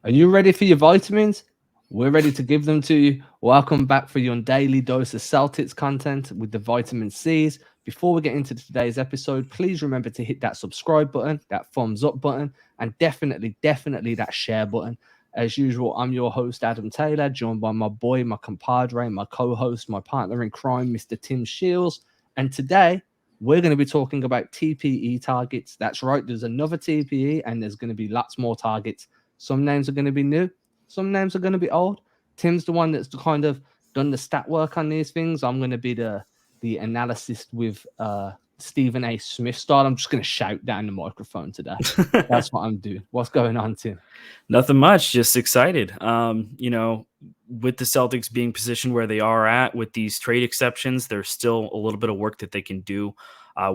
Are you ready for your vitamins? We're ready to give them to you. Welcome back for your daily dose of Celtics content with the vitamin C's. Before we get into today's episode, please remember to hit that subscribe button, that thumbs up button, and definitely that share button. As usual, I'm your host, Adam Taylor, joined by my boy, my compadre, my co host, my partner in crime, Mr. Tim Shields. And today, we're going to be talking about TPE targets. That's right, there's another TPE, and there's going to be lots more targets. Some names are going to be new, some names are going to be old. Tim's the one that's kind of done the stat work on these things. I'm going to be the analysis with Stephen A. Smith style. I'm just going to shout down the microphone today. That's what I'm doing. What's going on, Tim? Nothing much, just excited. With the Celtics being positioned where they are at with these trade exceptions, there's still a little bit of work that they can do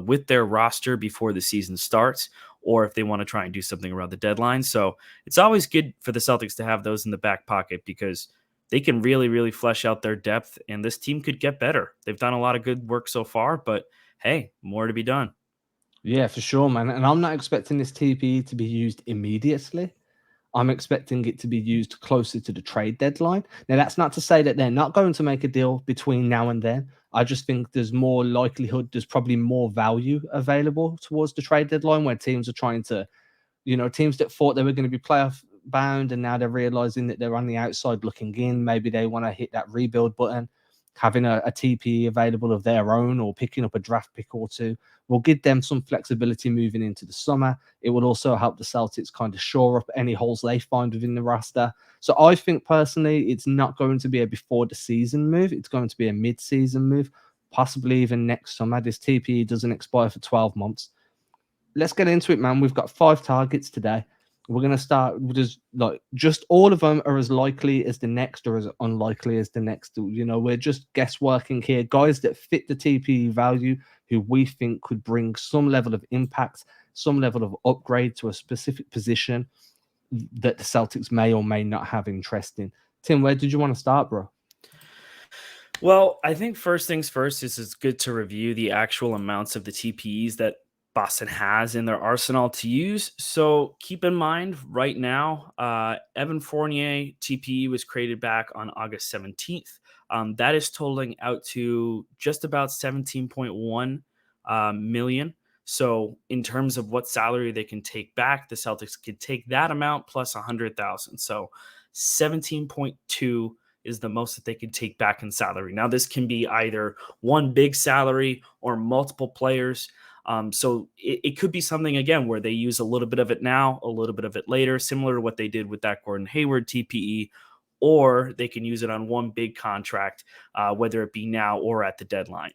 with their roster before the season starts, or if they want to try and do something around the deadline. So it's always good for the Celtics to have those in the back pocket because they can really flesh out their depth, and this team could get better. They've done a lot of good work so far, but hey, more to be done. Yeah, for sure, man. And I'm not expecting this TPE to be used immediately. I'm expecting it to be used closer to the trade deadline. Now, that's not to say that they're not going to make a deal between now and then. I just think there's more likelihood, there's probably more value available towards the trade deadline where teams are trying to, teams that thought they were going to be playoff bound and now they're realizing that they're on the outside looking in. Maybe they want to hit that rebuild button. Having a TPE available of their own or picking up a draft pick or two will give them some flexibility moving into the summer. It will also help the Celtics kind of shore up any holes they find within the roster. So I think personally, it's not going to be a before the season move. It's going to be a mid-season move, possibly even next summer. This TPE doesn't expire for 12 months. Let's get into it, man. We've got 5 targets today. We're going to start with just all of them are as likely as the next or as unlikely as the next. We're just guessworking here. Guys that fit the TPE value who we think could bring some level of impact, some level of upgrade to a specific position that the Celtics may or may not have interest in. Tim, where did you want to start, bro? Well, I think first things first is it's good to review the actual amounts of the TPEs that Boston has in their arsenal to use. So keep in mind right now, Evan Fournier TPE was created back on August 17th. That is totaling out to just about 17.1 million. So in terms of what salary they can take back, the Celtics could take that amount plus 100,000. So 17.2 is the most that they could take back in salary. Now, this can be either one big salary or multiple players. So it could be something, again, where they use a little bit of it now, a little bit of it later, similar to what they did with that Gordon Hayward TPE, or they can use it on one big contract, whether it be now or at the deadline.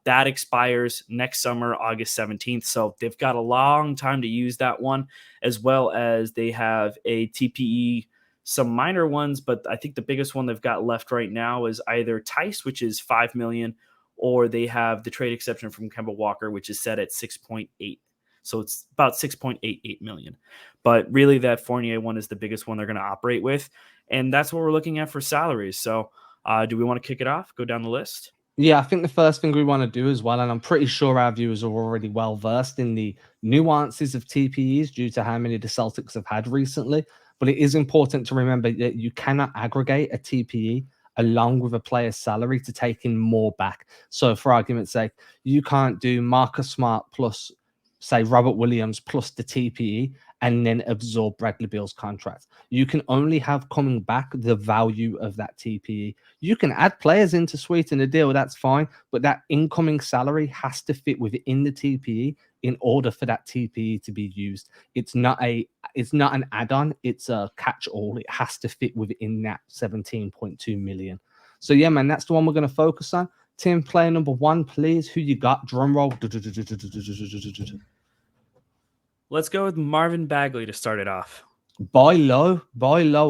That expires next summer, August 17th. So they've got a long time to use that one, as well as they have a TPE, some minor ones, but I think the biggest one they've got left right now is either Tice, which is 5 million, or they have the trade exception from Kemba Walker, which is set at 6.8. So it's about 6.88 million. But really that Fournier one is the biggest one they're going to operate with. And that's what we're looking at for salaries. So do we want to kick it off? Go down the list? Yeah, I think the first thing we want to do as well, and I'm pretty sure our viewers are already well versed in the nuances of TPEs due to how many the Celtics have had recently. But it is important to remember that you cannot aggregate a TPE along with a player's salary to take in more back. So, for argument's sake, you can't do Marcus Smart plus, say, Robert Williams plus the TPE and then absorb Bradley Beal's contract. You can only have coming back the value of that TPE. You can add players in to sweeten the deal, that's fine, but that incoming salary has to fit within the TPE in order for that TPE to be used. It's not an add-on, it's a catch-all. It has to fit within that 17.2 million. So yeah, man, that's the one we're going to focus on. Tim, player number 1, please. Who you got? Drum roll. Let's go with Marvin Bagley to start it off. Buy low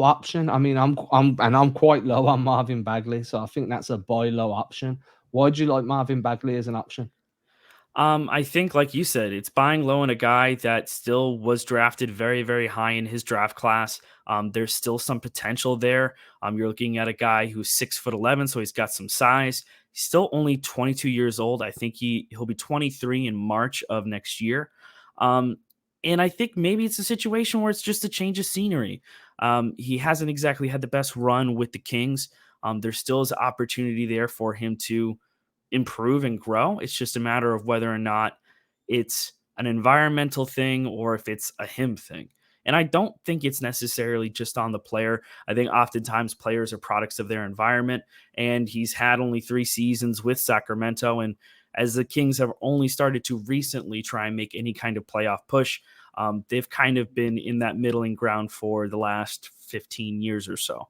option. I mean, I'm quite low on Marvin Bagley, so I think that's a buy low option. Why do you like Marvin Bagley as an option? I think, like you said, it's buying low in a guy that still was drafted very high in his draft class. There's still some potential there. You're looking at a guy who's 6'11", so he's got some size. He's still only 22 years old. I think he'll be 23 in March of next year. And I think maybe it's a situation where it's just a change of scenery. He hasn't exactly had the best run with the Kings. There still is opportunity there for him to improve and grow. It's just a matter of whether or not it's an environmental thing or if it's a him thing. And I don't think it's necessarily just on the player. I think oftentimes players are products of their environment, and he's had only 3 seasons with Sacramento. And as the Kings have only started to recently try and make any kind of playoff push, they've kind of been in that middling ground for the last 15 years or so.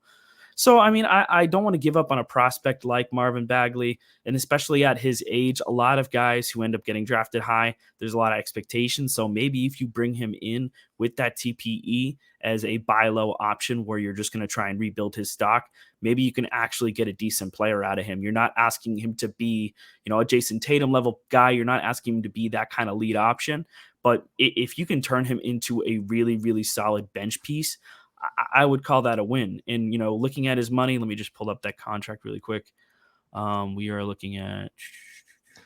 So, I mean, I don't want to give up on a prospect like Marvin Bagley, and especially at his age, a lot of guys who end up getting drafted high, there's a lot of expectations. So maybe if you bring him in with that TPE as a buy low option where you're just going to try and rebuild his stock, maybe you can actually get a decent player out of him. You're not asking him to be, a Jason Tatum level guy. You're not asking him to be that kind of lead option. But if you can turn him into a really, really solid bench piece, I would call that a win. And, looking at his money, let me just pull up that contract really quick. We are looking at.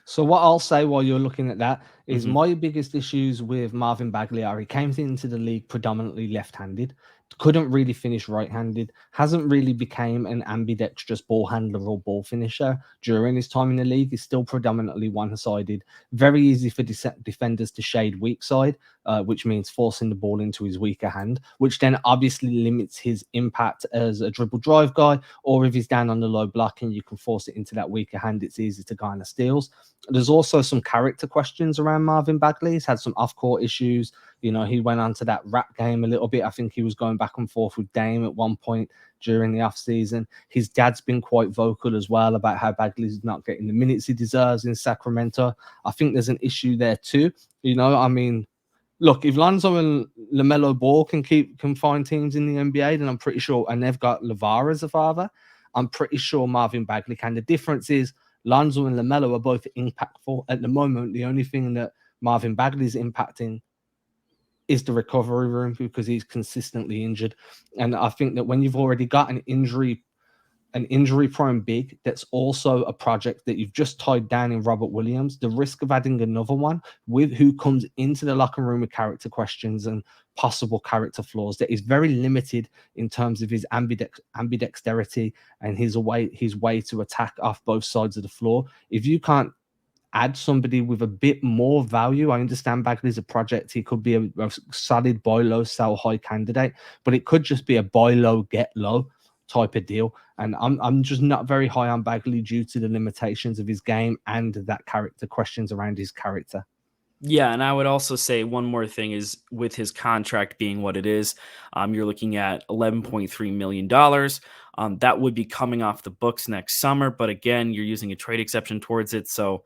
So what I'll say while you're looking at that is Mhm. my biggest issues with Marvin Bagley are he came into the league predominantly left-handed, couldn't really finish right-handed, hasn't really became an ambidextrous ball handler or ball finisher during his time in the league. He's still predominantly one-sided, very easy for defenders to shade weak side, which means forcing the ball into his weaker hand, which then obviously limits his impact as a dribble drive guy, or if he's down on the low block and you can force it into that weaker hand, it's easy to garner steals. There's also some character questions around Marvin Bagley. He's had some off-court issues. He went on to that rap game a little bit. I think he was going back and forth with Dame at one point during the offseason. His dad's been quite vocal as well about how Bagley's not getting the minutes he deserves in Sacramento. I think there's an issue there too. I mean, look, if Lonzo and LaMelo Ball can find teams in the NBA, then I'm pretty sure, and they've got LeVar as a father, I'm pretty sure Marvin Bagley can. The difference is Lonzo and LaMelo are both impactful. At the moment, the only thing that Marvin Bagley is impacting is the recovery room because he's consistently injured. And I think that when you've already got an injury-prone big that's also a project that you've just tied down in Robert Williams, the risk of adding another one with who comes into the locker room with character questions and possible character flaws that is very limited in terms of his ambidexterity and his way to attack off both sides of the floor. If you can't add somebody with a bit more value, I understand Bagley's a project. He could be a solid buy low, sell high candidate, but it could just be a buy low, get low type of deal. And I'm just not very high on Bagley due to the limitations of his game and that character questions around his character. Yeah, and I would also say one more thing is with his contract being what it is, you're looking at $11.3 million. That would be coming off the books next summer, but again, you're using a trade exception towards it, so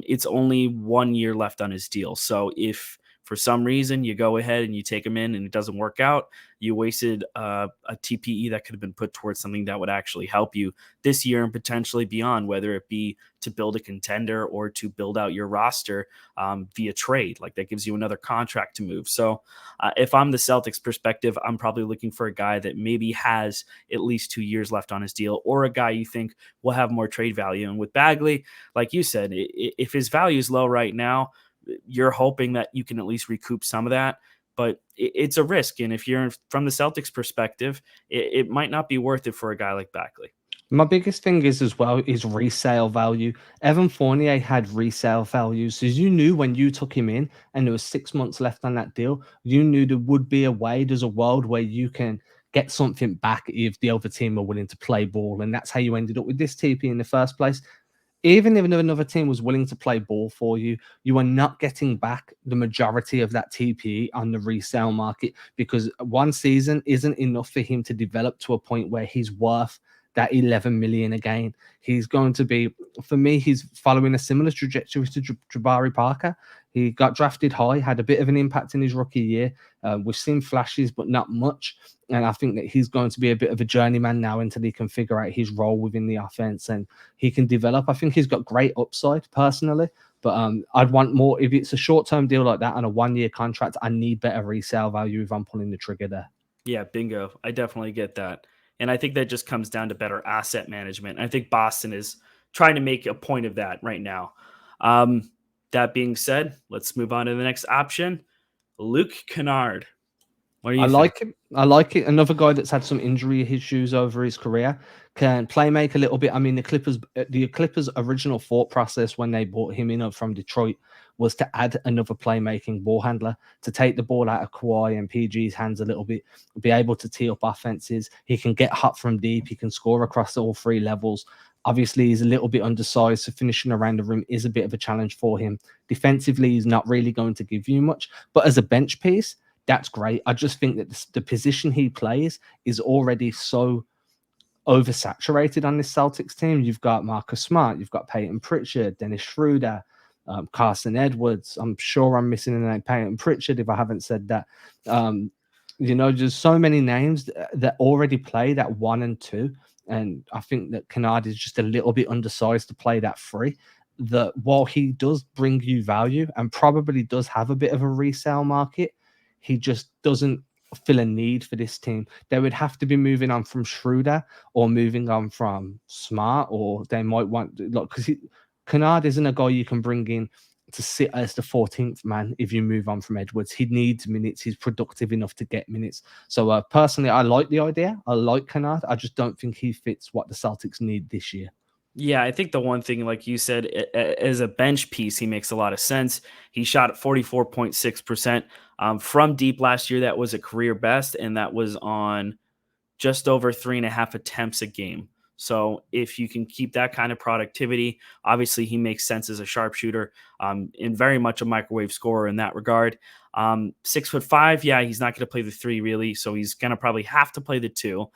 it's only 1 year left on his deal. So if for some reason you go ahead and you take him in and it doesn't work out, you wasted a TPE that could have been put towards something that would actually help you this year and potentially beyond, whether it be to build a contender or to build out your roster via trade. Like that gives you another contract to move. So if I'm the Celtics perspective, I'm probably looking for a guy that maybe has at least 2 years left on his deal, or a guy you think will have more trade value. And with Bagley, like you said, if his value is low right now, you're hoping that you can at least recoup some of that. But it's a risk. And if you're from the Celtics perspective, it might not be worth it for a guy like Bagley. My biggest thing is as well is resale value. Evan Fournier had resale value. So you knew when you took him in and there was 6 months left on that deal, you knew there would be a way, there's a world where you can get something back if the other team are willing to play ball. And that's how you ended up with this TP in the first place. Even if another team was willing to play ball for you, you are not getting back the majority of that TPE on the resale market because one season isn't enough for him to develop to a point where he's worth that 11 million again. He's going to be, for me, he's following a similar trajectory to Jabari Parker. He got drafted high, had a bit of an impact in his rookie year. We've seen flashes, but not much. And I think that he's going to be a bit of a journeyman now until he can figure out his role within the offense and he can develop. I think he's got great upside personally, but I'd want more. If it's a short-term deal like that on a 1-year contract, I need better resale value if I'm pulling the trigger there. Yeah, bingo. I definitely get that. And I think that just comes down to better asset management. I think Boston is trying to make a point of that right now. That being said, let's move on to the next option. Luke Canard. What do I you think? like him. I like it. Another guy that's had some injury issues over his career, can play make a little bit. I mean, the Clippers' original thought process when they brought him in from Detroit was to add another playmaking ball handler to take the ball out of Kawhi and PG's hands a little bit, be able to tee up offenses. He can get hot from deep. He can score across all three levels. Obviously, he's a little bit undersized, so finishing around the rim is a bit of a challenge for him. Defensively, he's not really going to give you much, but as a bench piece, that's great. I just think that the position he plays is already so oversaturated on this Celtics team. You've got Marcus Smart, you've got Peyton Pritchard, Dennis Schroeder, Carson Edwards. I'm sure I'm missing the name Peyton Pritchard if I haven't said that. Um, there's so many names that already play that 1 and 2. And I think that Canard is just a little bit undersized to play that 3. That while he does bring you value and probably does have a bit of a resale market, he just doesn't feel a need for this team. They would have to be moving on from Schroeder or moving on from Smart, or they might want, like, because Canard isn't a guy you can bring in to sit as the 14th man if you move on from Edwards. He needs minutes. He's productive enough to get minutes. So personally, I like the idea. I like Canard. I just don't think he fits what the Celtics need this year. Yeah, I think the one thing, like you said, as a bench piece, he makes a lot of sense. He shot at 44.6% from deep last year. That was a career best, and that was on just over 3.5 attempts a game. So if you can keep that kind of productivity, obviously he makes sense as a sharpshooter, and very much a microwave scorer in that regard. 6'5", yeah, he's not going to play the 3 really, so he's going to probably have to play the 2.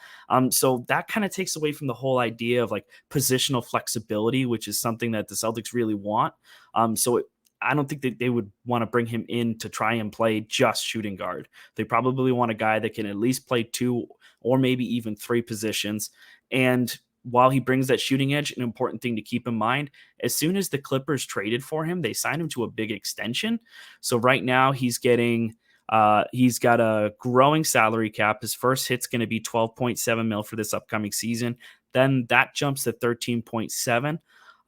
So that kind of takes away from the whole idea of like positional flexibility, which is something that the Celtics really want. I don't think that they would want to bring him in to try and play just shooting guard. They probably want a guy that can at least play 2 or maybe even 3 positions. And while he brings that shooting edge, an important thing to keep in mind, as soon as the Clippers traded for him, they signed him to a big extension. So right now he's got a growing salary cap. His first hit's going to be 12.7 mil for this upcoming season. Then that jumps to 13.7.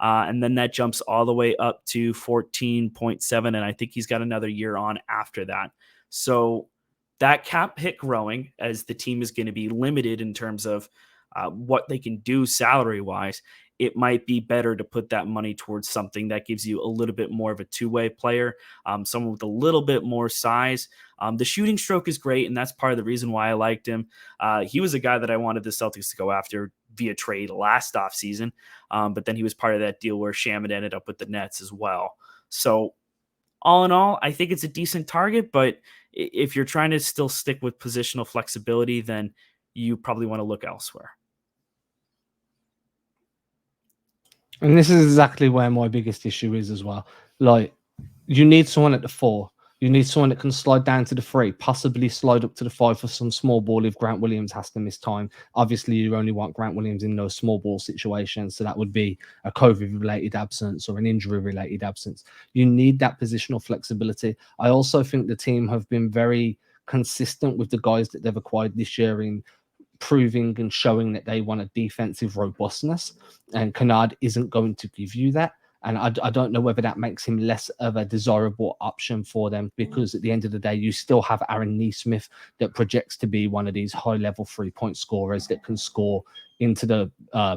And then that jumps all the way up to 14.7. And I think he's got another year on after that. So that cap hit growing as the team is going to be limited in terms of what they can do salary wise. It might be better to put that money towards something that gives you a little bit more of a two-way player, someone with a little bit more size. The shooting stroke is great, and that's part of the reason why I liked him. He was a guy that I wanted the Celtics to go after via trade last offseason, but then he was part of that deal where Shaman ended up with the Nets as well. So all in all, I think it's a decent target, but if you're trying to still stick with positional flexibility, then you probably want to look elsewhere. And this is exactly where my biggest issue is as well. Like, you need someone at the 4. You need someone that can slide down to the 3, possibly slide up to the 5 for some small ball if Grant Williams has to miss time. Obviously, you only want Grant Williams in those small ball situations. So that would be a COVID-related absence or an injury-related absence. You need that positional flexibility. I also think the team have been very consistent with the guys that they've acquired this year in proving and showing that they want a defensive robustness, and Canard isn't going to give you that. And I don't know whether that makes him less of a desirable option for them, because at the end of the day, you still have Aaron Nesmith that projects to be one of these high-level three-point scorers that can score into the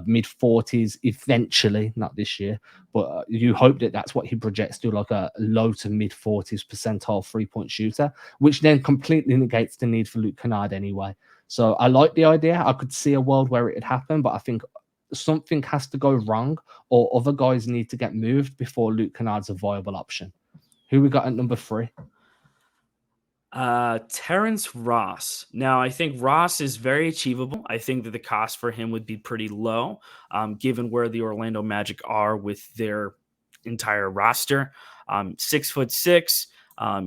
mid-40s eventually, not this year, but you hope that that's what he projects to, like a low to mid-40s percentile three-point shooter, which then completely negates the need for Luke Canard anyway. So I like the idea. I could see a world where it would happen, but I think something has to go wrong or other guys need to get moved before Luke Kennard's a viable option. Who we got at number 3? Terence Ross. Now, I think Ross is very achievable. I think that the cost for him would be pretty low, given where the Orlando Magic are with their entire roster. 6'6".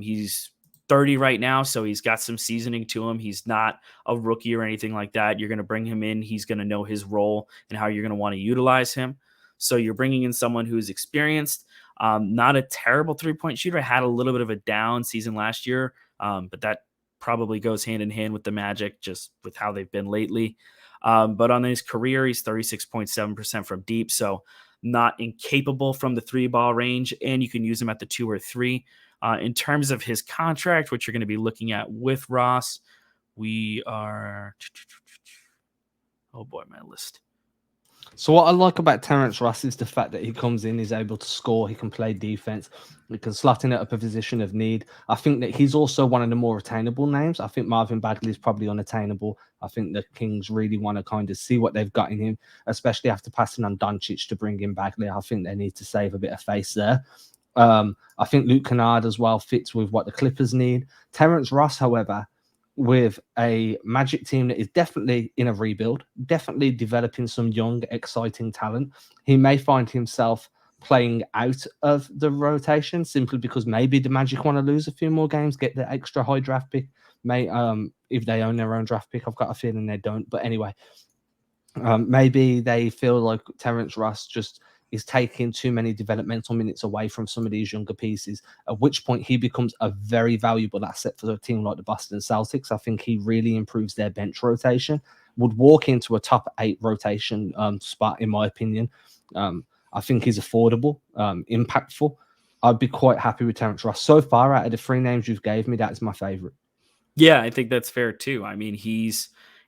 He's 30 right now, so he's got some seasoning to him. He's not a rookie or anything like that. You're going to bring him in. He's going to know his role and how you're going to want to utilize him. So you're bringing in someone who's experienced, not a terrible three-point shooter. Had a little bit of a down season last year, but that probably goes hand in hand with the Magic, just with how they've been lately. But on his career, he's 36.7% from deep. So not incapable from the 3-ball range, and you can use him at the 2 or 3. In terms of his contract, which you're going to be looking at with Ross, we are, oh boy, my list. So what I like about Terence Ross is the fact that he comes in, he's able to score, he can play defense, he can slot in at a position of need. I think that he's also one of the more attainable names. I think Marvin Bagley is probably unattainable. I think the Kings really want to kind of see what they've got in him, especially after passing on Doncic to bring in Bagley. I think they need to save a bit of face there. I think Luke Canard as well fits with what the Clippers need. Terence Ross, however, with a Magic team that is definitely in a rebuild, definitely developing some young, exciting talent, he may find himself playing out of the rotation simply because maybe the Magic want to lose a few more games, get the extra high draft pick. If they own their own draft pick, I've got a feeling they don't. But anyway, maybe they feel like Terence Ross just is taking too many developmental minutes away from some of these younger pieces, at which point he becomes a very valuable asset for a team like the Boston Celtics. I think he really improves their bench rotation, would walk into a top 8 rotation spot, in my opinion. I think he's affordable, impactful. I'd be quite happy with Terence Ross. So far, out of the 3 names you've gave me, that's my favorite. Yeah, I think that's fair too. I mean,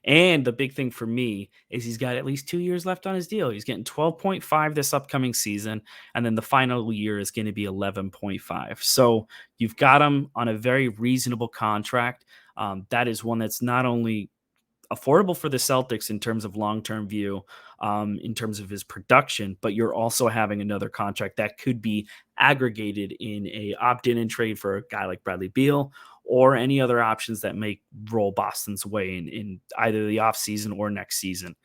and the big thing for me is he's got at least 2 years left on his deal. He's getting 12.5 this upcoming season, and then the final year is going to be 11.5. So you've got him on a very reasonable contract. That is one that's not only affordable for the Celtics in terms of long-term view, in terms of his production, but you're also having another contract that could be aggregated in a opt-in and trade for a guy like Bradley Beal or any other options that may roll Boston's way in either the offseason or next season.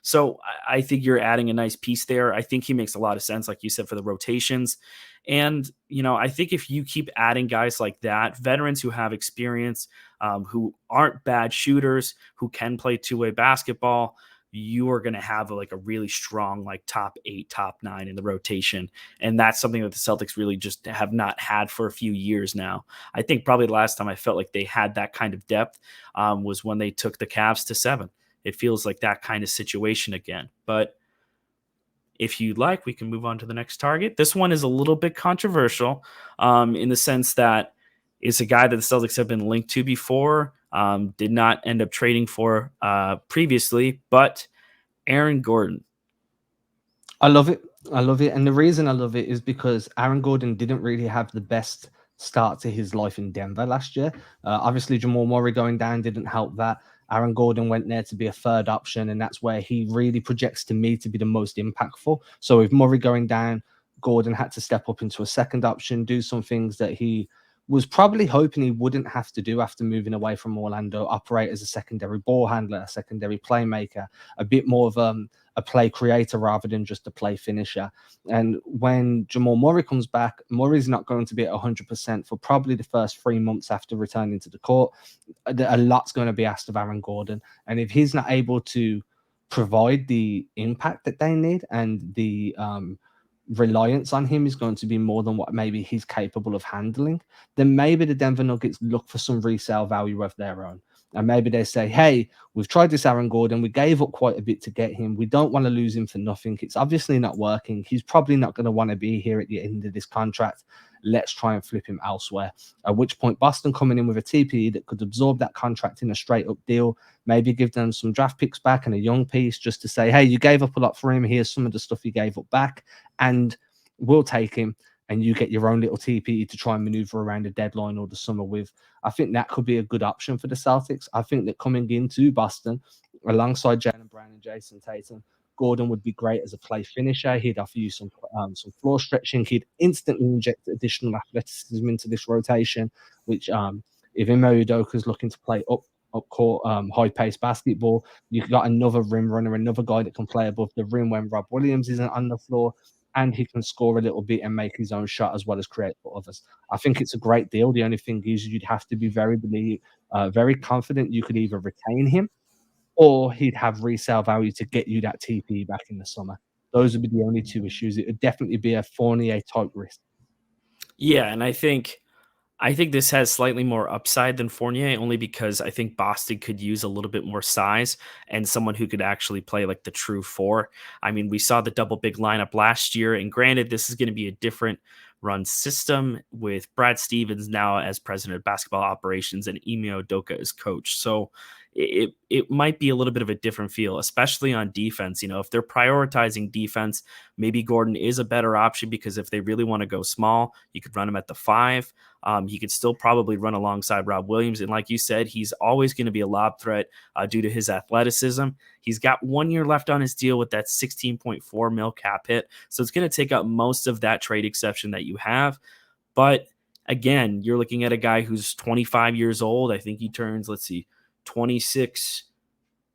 So I think you're adding a nice piece there. I think he makes a lot of sense, like you said, for the rotations. And, I think if you keep adding guys like that, veterans who have experience, who aren't bad shooters, who can play two-way basketball, you are going to have a really strong, top 8, top 9 in the rotation. And that's something that the Celtics really just have not had for a few years now. I think probably the last time I felt like they had that kind of depth was when they took the Cavs to 7. It feels like that kind of situation again. But if you'd like, we can move on to the next target. This one is a little bit controversial in the sense that it's a guy that the Celtics have been linked to before, did not end up trading for previously, but Aaron Gordon. I love it. I love it. And the reason I love it is because Aaron Gordon didn't really have the best start to his life in Denver last year. Obviously, Jamal Murray going down didn't help that. Aaron Gordon went there to be a third option, and that's where he really projects to me to be the most impactful. So with Murray going down, Gordon had to step up into a second option, do some things that he was probably hoping he wouldn't have to do after moving away from Orlando, operate as a secondary ball handler, a secondary playmaker, a bit more of a play creator rather than just a play finisher. And when Jamal Murray comes back, Murray's not going to be at 100% for probably the first 3 months after returning to the court. A lot's going to be asked of Aaron Gordon. And if he's not able to provide the impact that they need, and the reliance on him is going to be more than what maybe he's capable of handling, then maybe the Denver Nuggets look for some resale value of their own. And maybe they say, hey, we've tried this Aaron Gordon. We gave up quite a bit to get him. We don't want to lose him for nothing. It's obviously not working. He's probably not going to want to be here at the end of this contract. Let's try and flip him elsewhere. At which point, Boston coming in with a TPE that could absorb that contract in a straight up deal, maybe give them some draft picks back and a young piece just to say, hey, you gave up a lot for him. Here's some of the stuff you gave up back, and we'll take him. And you get your own little TPE to try and maneuver around the deadline or the summer with. I think that could be a good option for the Celtics. I think that coming into Boston alongside Jaylen Brown and Jason Tatum, Gordon would be great as a play finisher. He'd offer you some floor stretching. He'd instantly inject additional athleticism into this rotation, which if Ime Udoka's looking to play up court, high-paced basketball, you've got another rim runner, another guy that can play above the rim when Rob Williams isn't on the floor, and he can score a little bit and make his own shot as well as create for others. I think it's a great deal. The only thing is you'd have to be very confident you could either retain him or he'd have resale value to get you that TP back in the summer. Those would be the only two issues. It would definitely be a Fournier type risk. Yeah, and I think I think this has slightly more upside than Fournier, only because I think Boston could use a little bit more size and someone who could actually play like the true four. I mean, we saw the double big lineup last year, and granted, this is going to be a different run system with Brad Stevens now as president of basketball operations and Ime Udoka as coach. So it might be a little bit of a different feel, especially on defense. You know, if they're prioritizing defense, maybe Gordon is a better option, because if they really want to go small, you could run him at the five. He could still probably run alongside Rob Williams. And like you said, he's always going to be a lob threat due to his athleticism. He's got 1 year left on his deal with that 16.4 mil cap hit. So it's going to take up most of that trade exception that you have. But again, you're looking at a guy who's 25 years old. I think he turns, 26.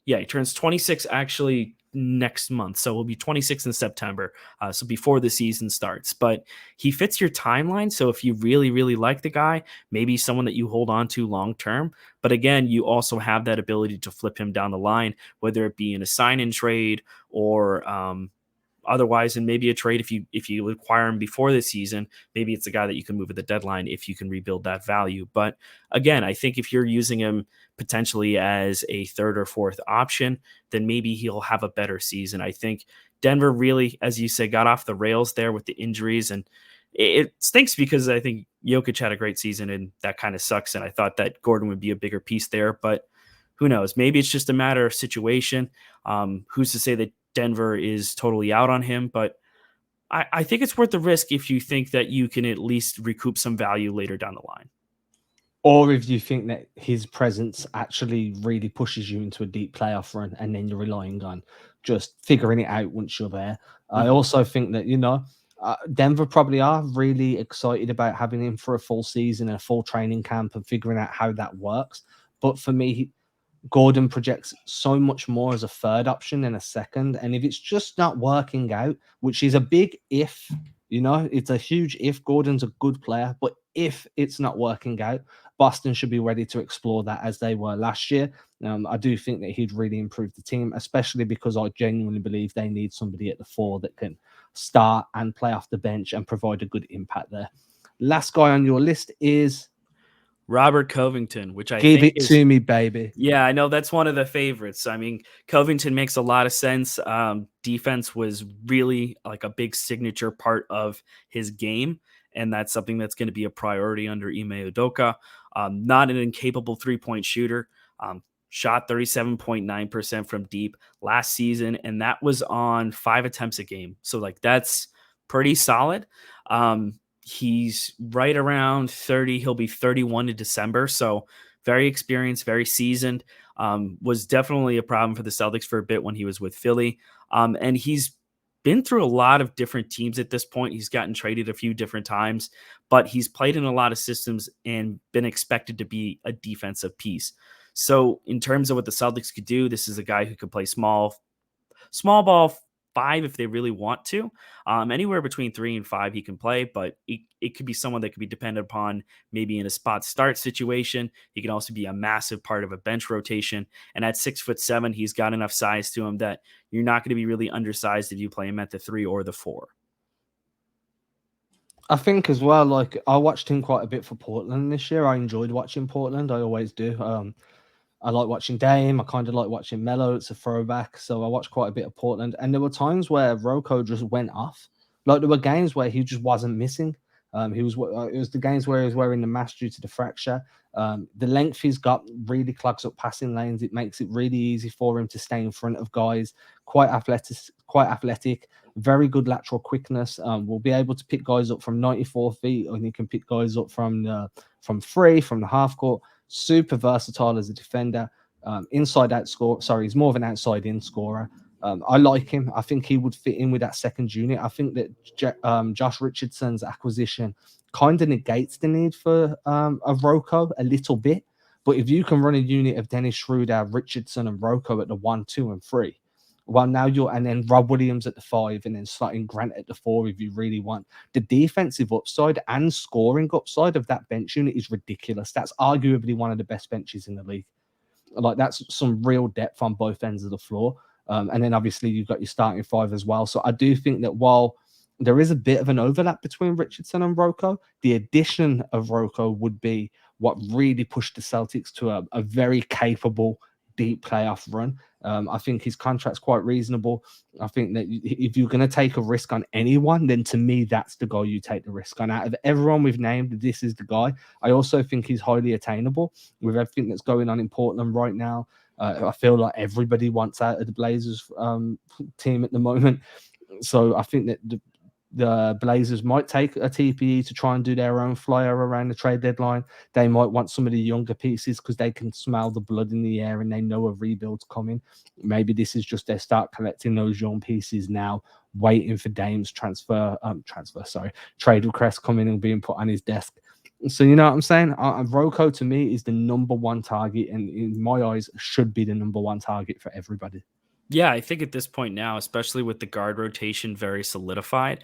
Yeah, he turns 26 actually next month. So he'll be 26 in September. So before the season starts. But he fits your timeline. So if you really, really like the guy, maybe someone that you hold on to long term. But again, you also have that ability to flip him down the line, whether it be in a sign-in trade or otherwise, and maybe a trade if you acquire him before the season, maybe it's a guy that you can move at the deadline if you can rebuild that value. But again, I think if you're using him potentially as a third or fourth option, then maybe he'll have a better season. I think Denver really, as you say, got off the rails there with the injuries, and it stinks because I think Jokic had a great season, and that kind of sucks. And I thought that Gordon would be a bigger piece there, but who knows? Maybe it's just a matter of situation. Who's to say that Denver is totally out on him? But I think it's worth the risk if you think that you can at least recoup some value later down the line. Or if you think that his presence actually really pushes you into a deep playoff run, and then you're relying on just figuring it out once you're there. I also think that, Denver probably are really excited about having him for a full season and a full training camp and figuring out how that works. But for me, Gordon projects so much more as a third option than a second. And if it's just not working out, which is a big if, it's a huge if. Gordon's a good player, but if it's not working out, Boston should be ready to explore that as they were last year. I do think that he'd really improve the team, especially because I genuinely believe they need somebody at the four that can start and play off the bench and provide a good impact there. Last guy on your list is Robert Covington, which I give think it to me, baby. Yeah, I know that's one of the favorites. I mean, Covington makes a lot of sense. Defense was really like a big signature part of his game, and that's something that's going to be a priority under Ime Udoka. Not an incapable three-point shooter. Shot 37.9% from deep last season, and that was on 5 attempts a game. So like that's pretty solid. He's right around 30. He'll be 31 in December. So very experienced, very seasoned. Was definitely a problem for the Celtics for a bit when he was with Philly. And he's been through a lot of different teams at this point. He's gotten traded a few different times, but he's played in a lot of systems and been expected to be a defensive piece. So in terms of what the Celtics could do, this is a guy who could play small ball five if they really want to. Anywhere between 3 and 5 he can play, but it could be someone that could be dependent upon maybe in a spot start situation. He can also be a massive part of a bench rotation. And at 6'7", he's got enough size to him that you're not going to be really undersized if you play him at the 3 or the 4. I think as well, like I watched him quite a bit for Portland this year. I enjoyed watching Portland. I always do. I like watching Dame. I kind of like watching Melo. It's a throwback. So I watched quite a bit of Portland. And there were times where Rocco just went off. Like there were games where he just wasn't missing. It was the games where he was wearing the mask due to the fracture. The length he's got really clogs up passing lanes. It makes it really easy for him to stay in front of guys. Quite athletic, very good lateral quickness. Will be able to pick guys up from 94 feet, and he can pick guys up from 3, from the half court. Super versatile as a defender. Inside out score. Sorry, he's more of an outside in scorer. I like him. I think he would fit in with that second unit. I think that Josh Richardson's acquisition kind of negates the need for a Rocco a little bit. But if you can run a unit of Dennis Schroeder, Richardson, and Rocco at the 1, 2, and 3, well, now and then Rob Williams at the 5, and then starting Grant at the 4 if you really want. The defensive upside and scoring upside of that bench unit is ridiculous. That's arguably one of the best benches in the league. Like that's some real depth on both ends of the floor. And then obviously you've got your starting 5 as well. So I do think that while there is a bit of an overlap between Richardson and Rocco. The addition of Rocco would be what really pushed the Celtics to a very capable, deep playoff run. I think his contract's quite reasonable. I think that if you're going to take a risk on anyone, then to me, that's the guy you take the risk on. Out of everyone we've named, this is the guy. I also think he's highly attainable with everything that's going on in Portland right now. I feel like everybody wants out of the Blazers team at the moment. So I think that the Blazers might take a TPE to try and do their own flyer around the trade deadline. They might want some of the younger pieces because they can smell the blood in the air and they know a rebuild's coming. Maybe this is just they start collecting those young pieces now, waiting for Dame's trade request coming and being put on his desk. So you know what I'm saying? Rocco to me is the number one target, and in my eyes, should be the number one target for everybody. Yeah, I think at this point now, especially with the guard rotation very solidified,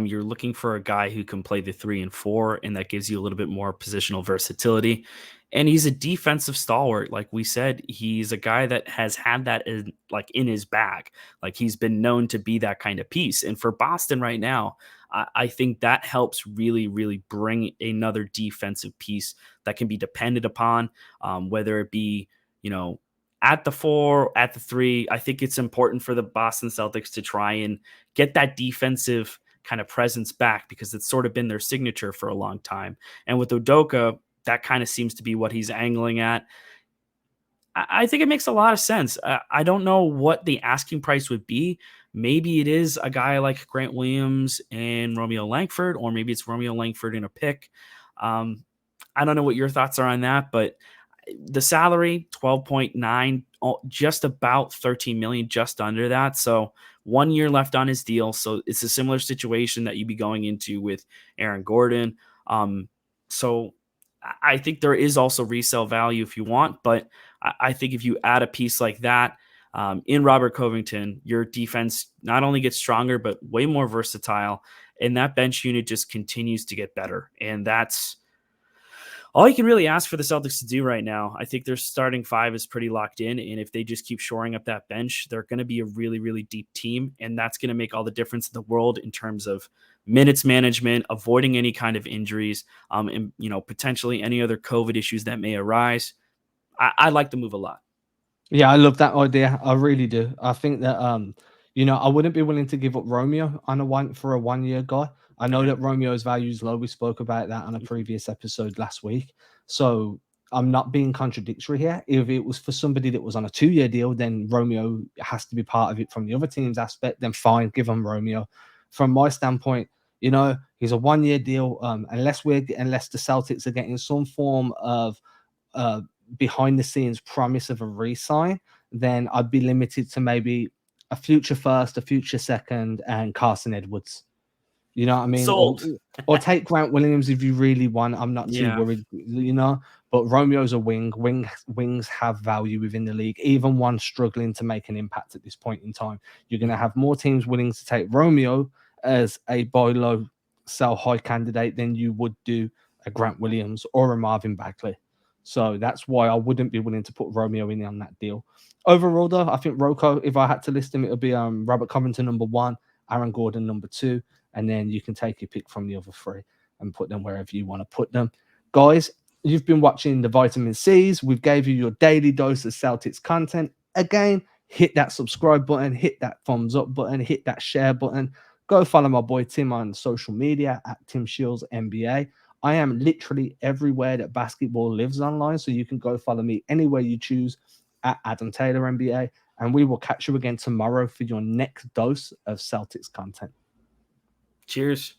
you're looking for a guy who can play the 3 and 4, and that gives you a little bit more positional versatility. And he's a defensive stalwart, like we said. He's a guy that has had that in his bag. Like he's been known to be that kind of piece. And for Boston right now, I think that helps really, really bring another defensive piece that can be depended upon, whether it be at the 4, at the 3. I think it's important for the Boston Celtics to try and get that defensive kind of presence back because it's sort of been their signature for a long time. And with Udoka, that kind of seems to be what he's angling at. I think it makes a lot of sense. I don't know what the asking price would be. Maybe it is a guy like Grant Williams and Romeo Langford, or maybe it's Romeo Langford in a pick. I don't know what your thoughts are on that, but the salary 12.9, just about 13 million, just under that. So 1 year left on his deal. So it's a similar situation that you'd be going into with Aaron Gordon. So I think there is also resale value if you want, but I think if you add a piece like that in Robert Covington, your defense not only gets stronger, but way more versatile. And that bench unit just continues to get better. And that's all you can really ask for the Celtics to do right now. I think their starting 5 is pretty locked in. And if they just keep shoring up that bench, they're going to be a really, really deep team. And that's going to make all the difference in the world in terms of minutes management, avoiding any kind of injuries, and potentially any other COVID issues that may arise. I like the move a lot. Yeah, I love that idea. I really do. I think that I wouldn't be willing to give up Romeo on a 1 year guy. I know Okay. that Romeo's value is low. We spoke about that on a previous episode last week. So I'm not being contradictory here. If it was for somebody that was on a 2 year deal, then Romeo has to be part of it from the other team's aspect. Then fine, give him Romeo. From my standpoint, he's a 1 year deal. Unless the Celtics are getting some form of behind the scenes promise of a resign, then I'd be limited to maybe a future first, a future second, and Carson Edwards. You know what I mean? Or Sold. or take Grant Williams if you really want. I'm not too Yeah. worried, But Romeo's a wing. Wings have value within the league, even one struggling to make an impact at this point in time. You're going to have more teams willing to take Romeo as a buy low, sell high candidate than you would do a Grant Williams or a Marvin Bagley. So that's why I wouldn't be willing to put Romeo in on that deal. Overall, though, I think Rocco, if I had to list him, it would be Robert Covington number 1, Aaron Gordon number 2, and then you can take your pick from the other 3 and put them wherever you want to put them. Guys, you've been watching the Vitamin C's. We've gave you your daily dose of Celtics content. Again, hit that subscribe button, hit that thumbs up button, hit that share button. Go follow my boy Tim on social media at Tim Shields NBA. I am literally everywhere that basketball lives online, so you can go follow me anywhere you choose at Adam Taylor NBA, and we will catch you again tomorrow for your next dose of Celtics content. Cheers.